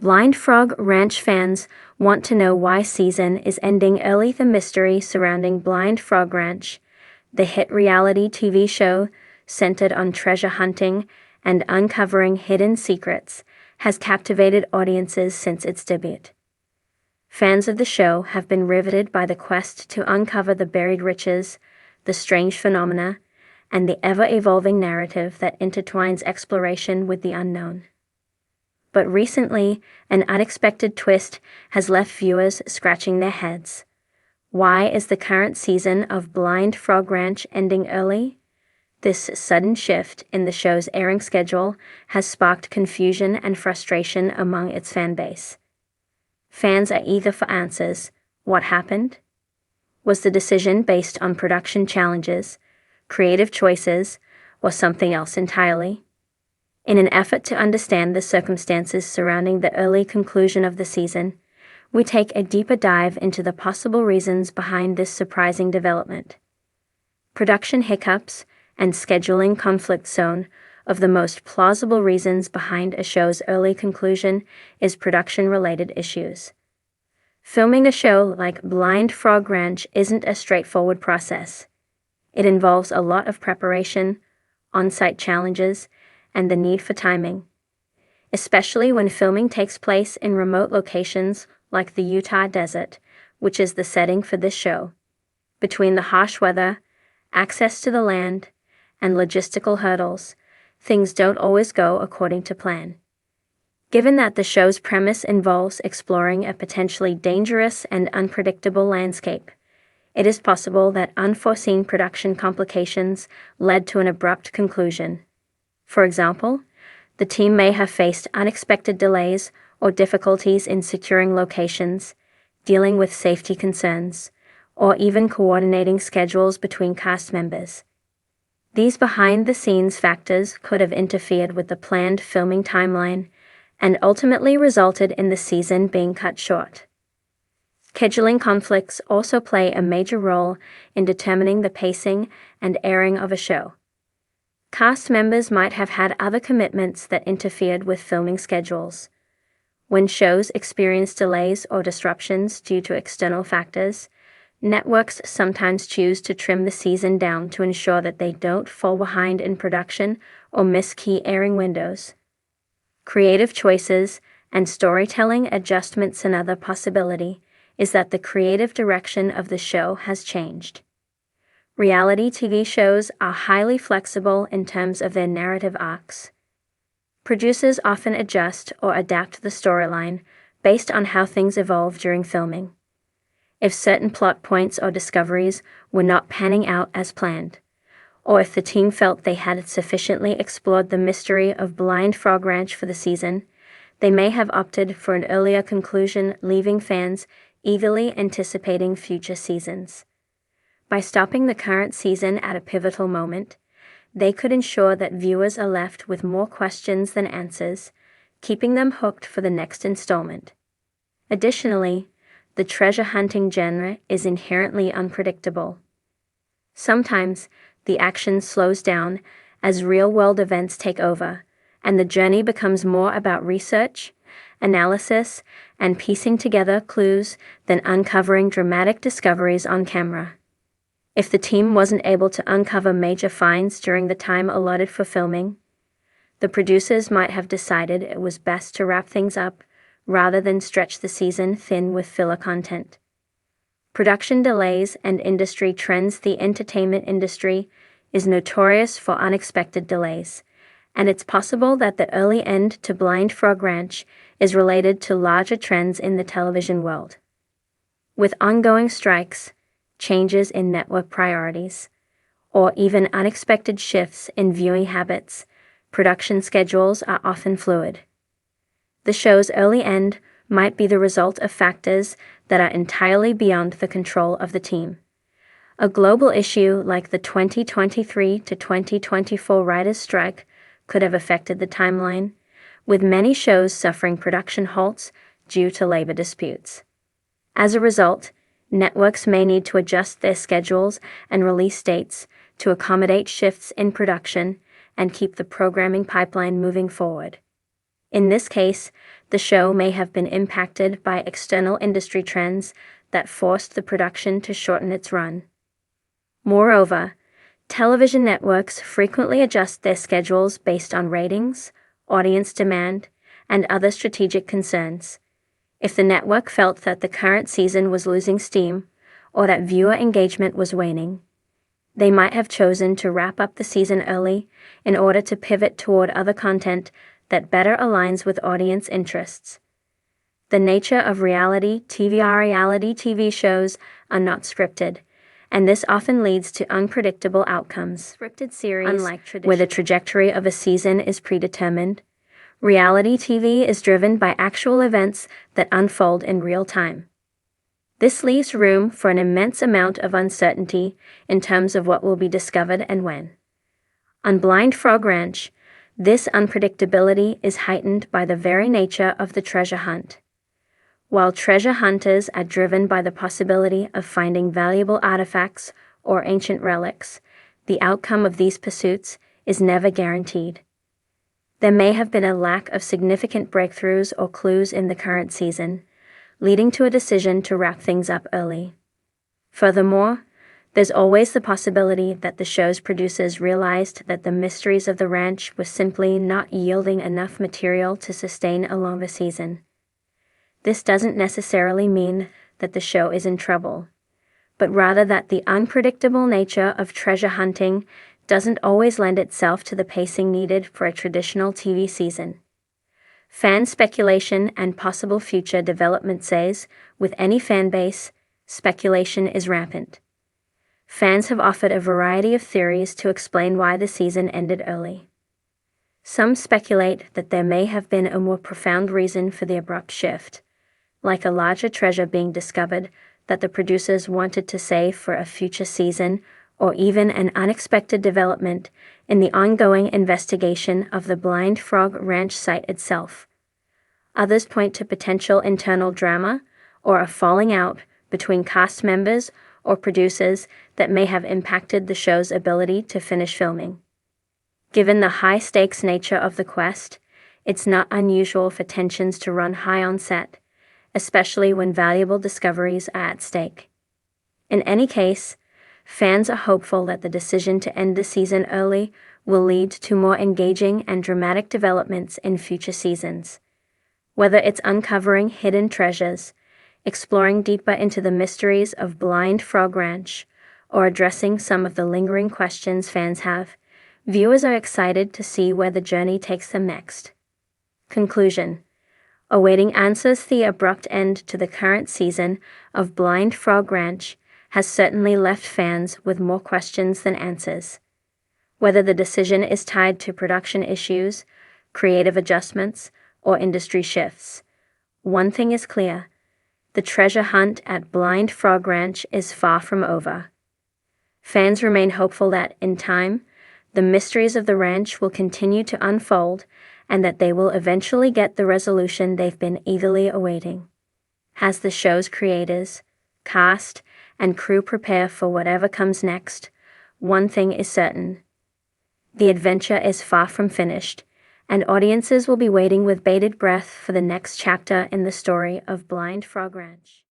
Blind Frog Ranch fans want to know why season is ending early. The mystery surrounding Blind Frog Ranch, the hit reality TV show centered on treasure hunting and uncovering hidden secrets, has captivated audiences since its debut. Fans of the show have been riveted by the quest to uncover the buried riches, the strange phenomena, and the ever-evolving narrative that intertwines exploration with the unknown. But recently, an unexpected twist has left viewers scratching their heads. Why is the current season of Blind Frog Ranch ending early? This sudden shift in the show's airing schedule has sparked confusion and frustration among its fan base. Fans are eager for answers. What happened? Was the decision based on production challenges, creative choices, or something else entirely? In an effort to understand the circumstances surrounding the early conclusion of the season, we take a deeper dive into the possible reasons behind this surprising development. Production hiccups and scheduling conflict. One of the most plausible reasons behind a show's early conclusion is production-related issues. Filming a show like Blind Frog Ranch isn't a straightforward process. It involves a lot of preparation, on-site challenges, and the need for timing, especially when filming takes place in remote locations like the Utah desert, which is the setting for this show. Between the harsh weather, access to the land, and logistical hurdles, things don't always go according to plan. Given that the show's premise involves exploring a potentially dangerous and unpredictable landscape, it is possible that unforeseen production complications led to an abrupt conclusion. For example, the team may have faced unexpected delays or difficulties in securing locations, dealing with safety concerns, or even coordinating schedules between cast members. These behind-the-scenes factors could have interfered with the planned filming timeline and ultimately resulted in the season being cut short. Scheduling conflicts also play a major role in determining the pacing and airing of a show. Cast members might have had other commitments that interfered with filming schedules. When shows experience delays or disruptions due to external factors, networks sometimes choose to trim the season down to ensure that they don't fall behind in production or miss key airing windows. Creative choices and storytelling adjustments. Another possibility is that the creative direction of the show has changed. Reality TV shows are highly flexible in terms of their narrative arcs. Producers often adjust or adapt the storyline based on how things evolve during filming. If certain plot points or discoveries were not panning out as planned, or if the team felt they had sufficiently explored the mystery of Blind Frog Ranch for the season, they may have opted for an earlier conclusion, leaving fans eagerly anticipating future seasons. By stopping the current season at a pivotal moment, they could ensure that viewers are left with more questions than answers, keeping them hooked for the next installment. Additionally, the treasure hunting genre is inherently unpredictable. Sometimes, the action slows down as real-world events take over, and the journey becomes more about research, analysis, and piecing together clues than uncovering dramatic discoveries on camera. If the team wasn't able to uncover major finds during the time allotted for filming, the producers might have decided it was best to wrap things up rather than stretch the season thin with filler content. Production delays and industry trends. The entertainment industry is notorious for unexpected delays, and it's possible that the early end to Blind Frog Ranch is related to larger trends in the television world. With ongoing strikes, changes in network priorities, or even unexpected shifts in viewing habits, production schedules are often fluid. The show's early end might be the result of factors that are entirely beyond the control of the team. A global issue like the 2023 to 2024 writers' strike could have affected the timeline, with many shows suffering production halts due to labor disputes. As a result, networks may need to adjust their schedules and release dates to accommodate shifts in production and keep the programming pipeline moving forward. In this case, the show may have been impacted by external industry trends that forced the production to shorten its run. Moreover, television networks frequently adjust their schedules based on ratings, audience demand, and other strategic concerns. If the network felt that the current season was losing steam, or that viewer engagement was waning, they might have chosen to wrap up the season early in order to pivot toward other content that better aligns with audience interests. The nature of reality TV shows are not scripted, and this often leads to unpredictable outcomes. Scripted series, unlike where the trajectory of a season is predetermined, reality TV is driven by actual events that unfold in real time. This leaves room for an immense amount of uncertainty in terms of what will be discovered and when. On Blind Frog Ranch, this unpredictability is heightened by the very nature of the treasure hunt. While treasure hunters are driven by the possibility of finding valuable artifacts or ancient relics, the outcome of these pursuits is never guaranteed. There may have been a lack of significant breakthroughs or clues in the current season, leading to a decision to wrap things up early. Furthermore, there's always the possibility that the show's producers realized that the mysteries of the ranch were simply not yielding enough material to sustain a longer season. This doesn't necessarily mean that the show is in trouble, but rather that the unpredictable nature of treasure hunting doesn't always lend itself to the pacing needed for a traditional TV season. Fan speculation and possible future development says, with any fan base, speculation is rampant. Fans have offered a variety of theories to explain why the season ended early. Some speculate that there may have been a more profound reason for the abrupt shift, like a larger treasure being discovered that the producers wanted to save for a future season, or even an unexpected development in the ongoing investigation of the Blind Frog Ranch site itself. Others point to potential internal drama or a falling out between cast members or producers that may have impacted the show's ability to finish filming. Given the high-stakes nature of the quest, it's not unusual for tensions to run high on set, especially when valuable discoveries are at stake. In any case, fans are hopeful that the decision to end the season early will lead to more engaging and dramatic developments in future seasons. Whether it's uncovering hidden treasures, exploring deeper into the mysteries of Blind Frog Ranch, or addressing some of the lingering questions fans have, viewers are excited to see where the journey takes them next. Conclusion: awaiting answers, the abrupt end to the current season of Blind Frog Ranch has certainly left fans with more questions than answers. Whether the decision is tied to production issues, creative adjustments, or industry shifts, one thing is clear: the treasure hunt at Blind Frog Ranch is far from over. Fans remain hopeful that, in time, the mysteries of the ranch will continue to unfold and that they will eventually get the resolution they've been eagerly awaiting. As the show's creators, cast, and crew prepare for whatever comes next, one thing is certain: the adventure is far from finished, and audiences will be waiting with bated breath for the next chapter in the story of Blind Frog Ranch.